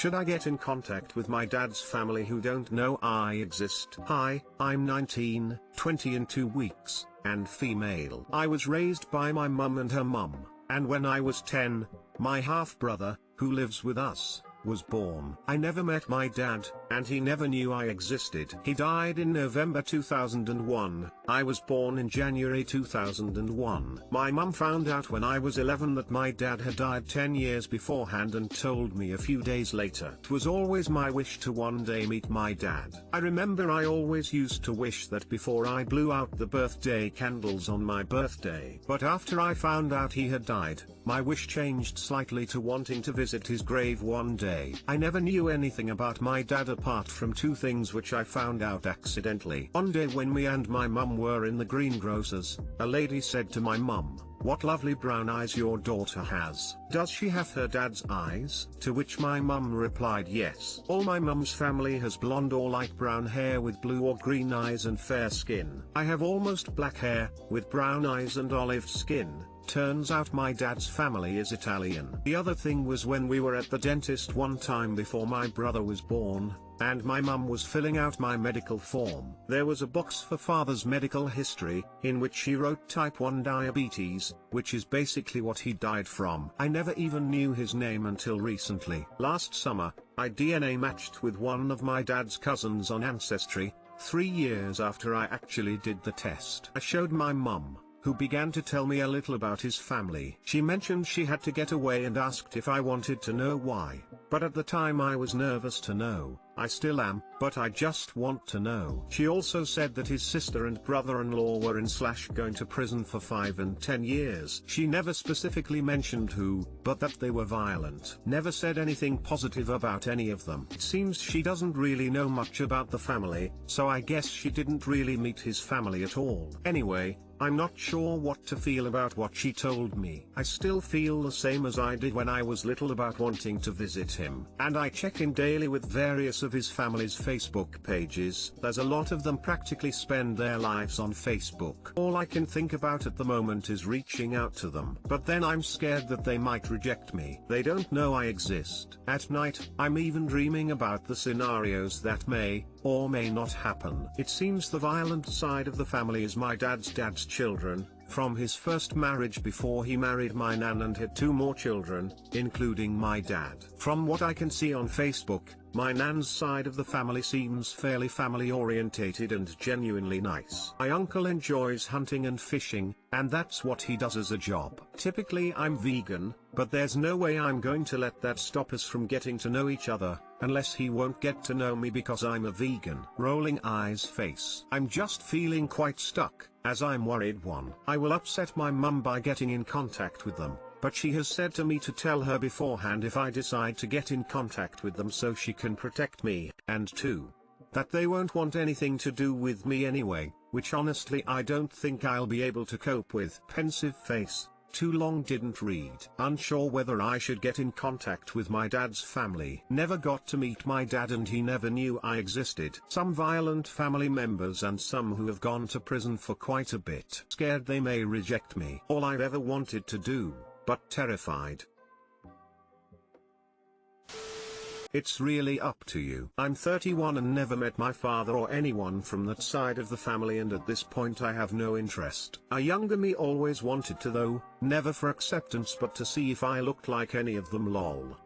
Should I get in contact with my dad's family who don't know I exist? Hi, I'm 19, 20 in 2 weeks, and female. I was raised by my mum and her mum, and when I was 10, my half-brother, who lives with us, was born. I never met my dad, and he never knew I existed. He died in November 2001. I was born in January 2001. My mum found out when I was 11 that my dad had died 10 years beforehand and told me a few days later. It was always my wish to one day meet my dad. I remember I always used to wish that before I blew out the birthday candles on my birthday. But after I found out he had died, my wish changed slightly to wanting to visit his grave one day. I never knew anything about my dad apart from 2 things which I found out accidentally. One day when me and my mum were in the greengrocers, a lady said to my mum, "What lovely brown eyes your daughter has. Does she have her dad's eyes?" To which my mum replied yes. All my mum's family has blonde or light brown hair with blue or green eyes and fair skin. I have almost black hair, with brown eyes and olive skin. Turns out my dad's family is Italian. The other thing was when we were at the dentist one time before my brother was born, and my mum was filling out my medical form. There was a box for father's medical history, in which she wrote type 1 diabetes, which is basically what he died from. I never even knew his name until recently. Last summer, I DNA matched with one of my dad's cousins on Ancestry, 3 years after I actually did the test. I showed my mum, who began to tell me a little about his family. She mentioned she had to get away and asked if I wanted to know why. But at the time I was nervous to know. I still am, but I just want to know. She also said that his sister and brother-in-law were in/going to prison for 5 and 10 years. She never specifically mentioned who, but that they were violent. Never said anything positive about any of them. It seems she doesn't really know much about the family, so I guess she didn't really meet his family at all. Anyway, I'm not sure what to feel about what she told me. I still feel the same as I did when I was little about wanting to visit him. And I check in daily with various of his family's Facebook pages. There's a lot of them practically spend their lives on Facebook. All I can think about at the moment is reaching out to them. But then I'm scared that they might reject me. They don't know I exist. At night, I'm even dreaming about the scenarios that may, or may not happen. It seems the violent side of the family is my dad's children, from his first marriage before he married my nan and had 2 more children, including my dad. From what I can see on Facebook, my nan's side of the family seems fairly family-orientated and genuinely nice. My uncle enjoys hunting and fishing, and that's what he does as a job. Typically I'm vegan, but there's no way I'm going to let that stop us from getting to know each other, unless he won't get to know me because I'm a vegan. Rolling eyes face. I'm just feeling quite stuck, as I'm worried I will upset my mum by getting in contact with them, but she has said to me to tell her beforehand if I decide to get in contact with them so she can protect me, and 2, that they won't want anything to do with me anyway, which honestly I don't think I'll be able to cope with. Pensive face. Too long didn't read. Unsure whether I should get in contact with my dad's family. Never got to meet my dad and he never knew I existed. Some violent family members and some who have gone to prison for quite a bit. Scared they may reject me. All I've ever wanted to do, but terrified. It's really up to you. I'm 31 and never met my father or anyone from that side of the family, and at this point I have no interest. A younger me always wanted to though, never for acceptance but to see if I looked like any of them lol.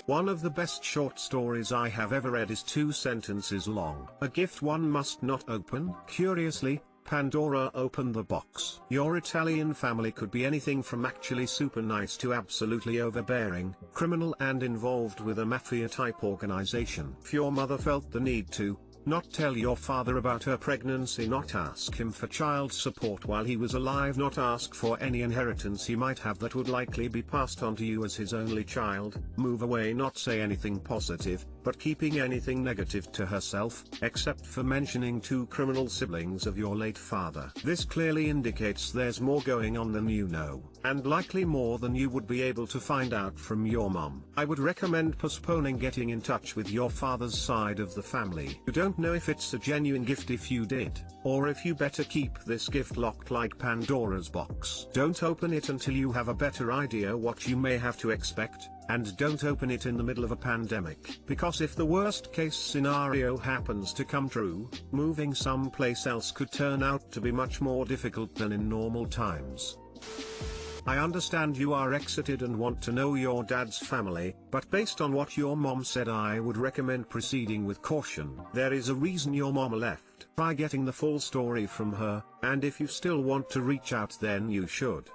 One of the best short stories I have ever read is 2 sentences long. A gift one must not open. Curiously, Pandora opened the box. Your Italian family could be anything from actually super nice to absolutely overbearing, criminal and involved with a mafia-type organization. If your mother felt the need to, not tell your father about her pregnancy, not ask him for child support while he was alive, not ask for any inheritance he might have that would likely be passed on to you as his only child, move away, not say anything positive, but keeping anything negative to herself, except for mentioning 2 criminal siblings of your late father. This clearly indicates there's more going on than you know, and likely more than you would be able to find out from your mom. I would recommend postponing getting in touch with your father's side of the family. You don't know if it's a genuine gift if you did, or if you better keep this gift locked like Pandora's box. Don't open it until you have a better idea what you may have to expect. and don't open it in the middle of a pandemic. Because if the worst case scenario happens to come true, moving someplace else could turn out to be much more difficult than in normal times. I understand you are excited and want to know your dad's family, but based on what your mom said, I would recommend proceeding with caution. There is a reason your mom left. Try getting the full story from her, and if you still want to reach out, then you should.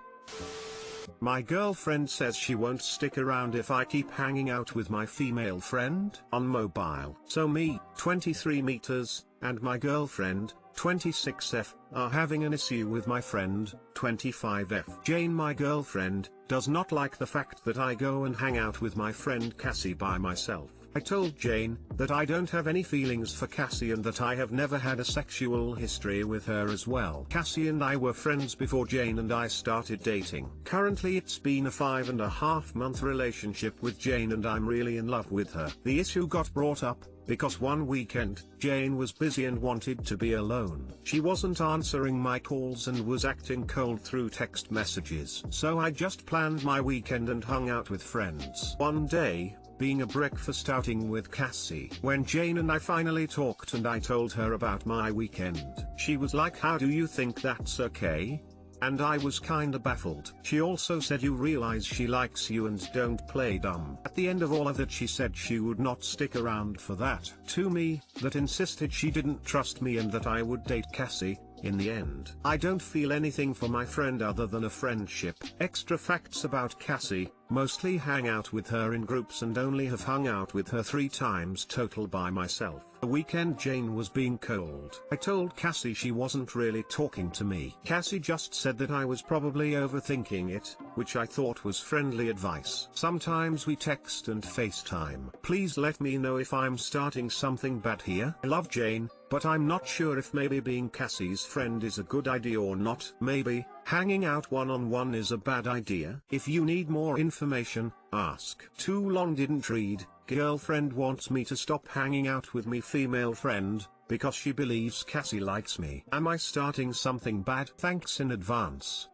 My girlfriend says she won't stick around if I keep hanging out with my female friend on mobile. So me, 23 meters, and my girlfriend, 26F, are having an issue with my friend, 25F. Jane, my girlfriend, does not like the fact that I go and hang out with my friend Cassie by myself. I told Jane that I don't have any feelings for Cassie and that I have never had a sexual history with her as well. Cassie and I were friends before Jane and I started dating. Currently it's been a 5.5-month relationship with Jane and I'm really in love with her. The issue got brought up because one weekend, Jane was busy and wanted to be alone. She wasn't answering my calls and was acting cold through text messages. So I just planned my weekend and hung out with friends. One day, being a breakfast outing with Cassie. When Jane and I finally talked and I told her about my weekend, she was like, "How do you think that's okay?" And I was kinda baffled. She also said, "You realize she likes you and don't play dumb." At the end of all of that, she said she would not stick around for that. To me, that insisted she didn't trust me and that I would date Cassie. In the end, I don't feel anything for my friend other than a friendship. Extra facts about Cassie: mostly hang out with her in groups and only have hung out with her 3 times total by myself. The weekend Jane was being cold. I told Cassie she wasn't really talking to me. Cassie just said that I was probably overthinking it, which I thought was friendly advice. Sometimes we text and FaceTime. Please let me know if I'm starting something bad here. I love Jane, but I'm not sure if maybe being Cassie's friend is a good idea or not. Maybe hanging out one-on-one is a bad idea. If you need more information, ask. Too long didn't read. Girlfriend wants me to stop hanging out with me female friend, because she believes Cassie likes me. Am I starting something bad? Thanks in advance.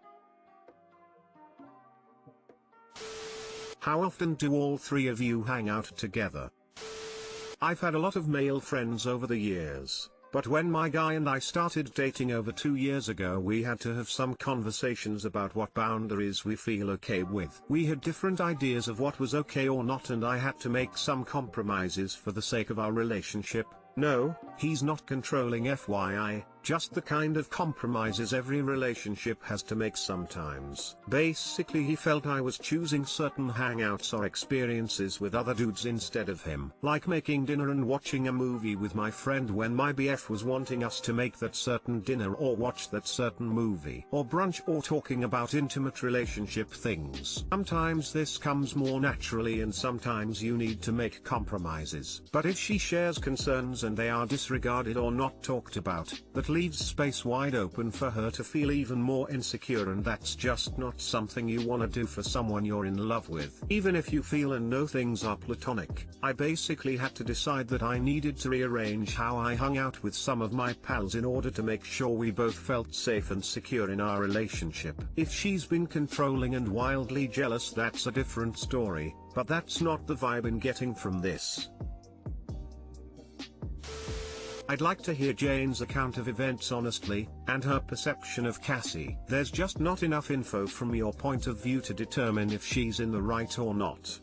How often do all 3 of you hang out together? I've had a lot of male friends over the years, but when my guy and I started dating over 2 years ago, we had to have some conversations about what boundaries we feel okay with. We had different ideas of what was okay or not, and I had to make some compromises for the sake of our relationship. No, he's not controlling, FYI, just the kind of compromises every relationship has to make sometimes. Basically, he felt I was choosing certain hangouts or experiences with other dudes instead of him. Like making dinner and watching a movie with my friend when my BF was wanting us to make that certain dinner or watch that certain movie. Or brunch, or talking about intimate relationship things. Sometimes this comes more naturally and sometimes you need to make compromises. But if she shares concerns and they are disregarded or not talked about, that leaves space wide open for her to feel even more insecure, and that's just not something you want to do for someone you're in love with. Even if you feel and know things are platonic, I basically had to decide that I needed to rearrange how I hung out with some of my pals in order to make sure we both felt safe and secure in our relationship. If she's been controlling and wildly jealous, that's a different story, but that's not the vibe I'm getting from this. I'd like to hear Jane's account of events honestly, and her perception of Cassie. There's just not enough info from your point of view to determine if she's in the right or not.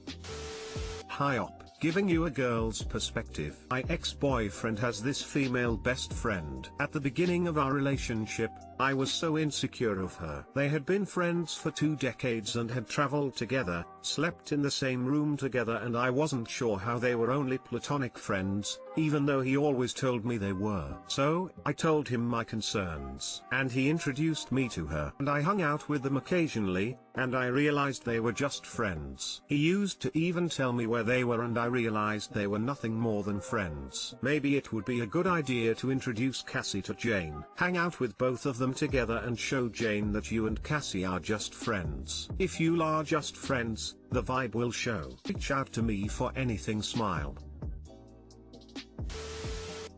Hi op. Giving you a girl's perspective. My ex-boyfriend has this female best friend. At the beginning of our relationship, I was so insecure of her. They had been friends for 2 decades and had traveled together, slept in the same room together, and I wasn't sure how they were only platonic friends, even though he always told me they were. So, I told him my concerns, and he introduced me to her, and I hung out with them occasionally, and I realized they were just friends. He used to even tell me where they were, and I realized they were nothing more than friends. Maybe it would be a good idea to introduce Cassie to Jane. Hang out with both of them together and show Jane that you and Cassie are just friends. If you are just friends, the vibe will show. Reach out to me for anything. Smile.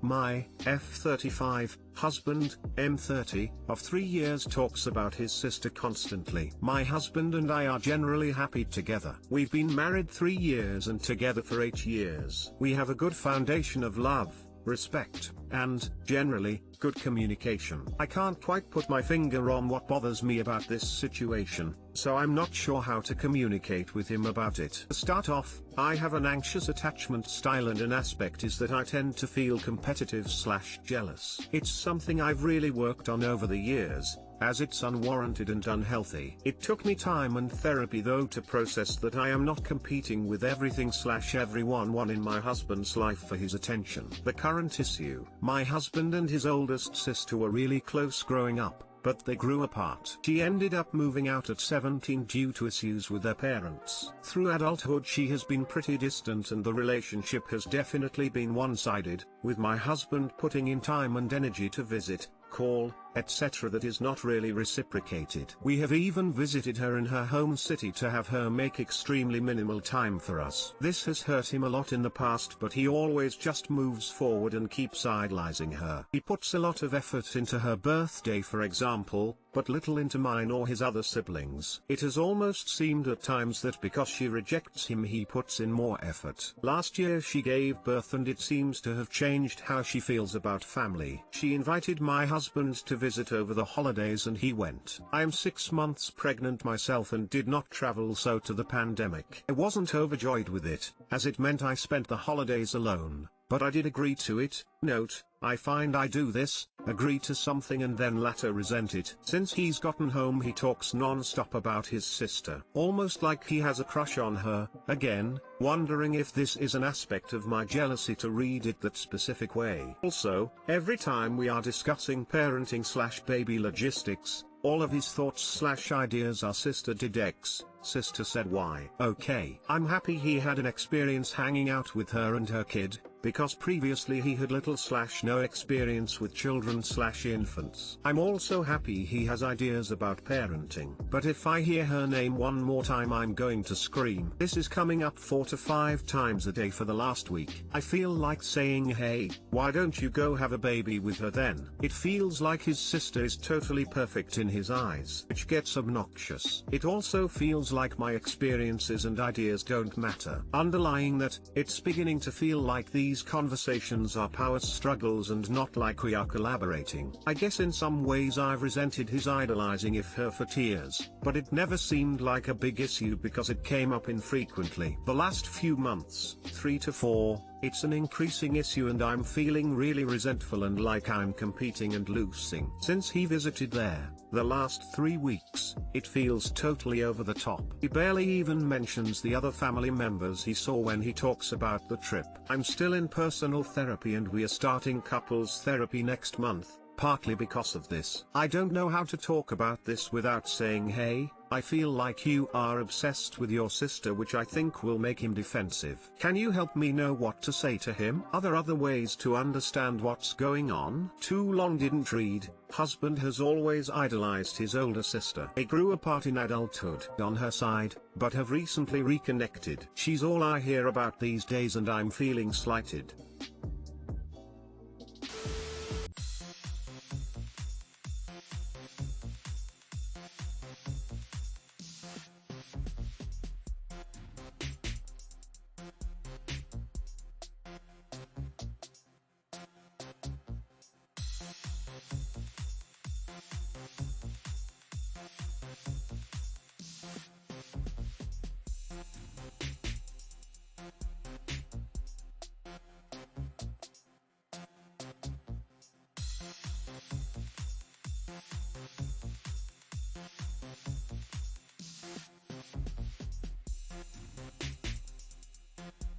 My F35 husband, M30, of 3 years talks about his sister constantly. My husband and I are generally happy together. We've been married 3 years and together for 8 years. We have a good foundation of love, respect, and, generally, good communication. I can't quite put my finger on what bothers me about this situation, so I'm not sure how to communicate with him about it. To start off, I have an anxious attachment style, and an aspect is that I tend to feel competitive/jealous. It's something I've really worked on over the years, as it's unwarranted and unhealthy. It took me time and therapy though to process that I am not competing with everything/everyone in my husband's life for his attention. The current issue: my husband and his oldest sister were really close growing up, but they grew apart. She ended up moving out at 17 due to issues with their parents. Through adulthood she has been pretty distant, and the relationship has definitely been one-sided, with my husband putting in time and energy to visit, call, etc. that is not really reciprocated. We have even visited her in her home city to have her make extremely minimal time for us. This has hurt him a lot in the past, but he always just moves forward and keeps idolizing her. He puts a lot of effort into her birthday, for example, but little into mine or his other siblings. It has almost seemed at times that because she rejects him he puts in more effort. Last year she gave birth, and it seems to have changed how she feels about family. She invited my husband to visit over the holidays and he went. I am 6 months pregnant myself and did not travel, so to the pandemic I wasn't overjoyed with it, as it meant I spent the holidays alone. But I did agree to it. Note, I find I do this, agree to something and then later resent it. Since he's gotten home he talks non-stop about his sister, almost like he has a crush on her. Again, wondering if this is an aspect of my jealousy to read it that specific way. Also, every time we are discussing parenting/baby logistics, all of his thoughts/ideas are sister did X, sister said Y. Okay. I'm happy he had an experience hanging out with her and her kid, because previously he had little/no experience with children/infants. I'm also happy he has ideas about parenting. But if I hear her name one more time I'm going to scream. This is coming up 4 to 5 times a day for the last week. I feel like saying, hey, why don't you go have a baby with her then? It feels like his sister is totally perfect in his eyes, which gets obnoxious. It also feels like my experiences and ideas don't matter. Underlying that, it's beginning to feel like these conversations are power struggles and not like we are collaborating. I guess in some ways I've resented his idolizing of her for years, but it never seemed like a big issue because it came up infrequently. The last few months, 3 to 4, it's an increasing issue and I'm feeling really resentful and like I'm competing and losing. Since he visited there, the last 3 weeks, it feels totally over the top. He barely even mentions the other family members he saw when he talks about the trip. I'm still in personal therapy and we are starting couples therapy next month, partly because of this. I don't know how to talk about this without saying, hey, I feel like you are obsessed with your sister, which I think will make him defensive. Can you help me know what to say to him? Are there other ways to understand what's going on? Too long didn't read. Husband has always idolized his older sister. They grew apart in adulthood on her side, but have recently reconnected. She's all I hear about these days and I'm feeling slighted.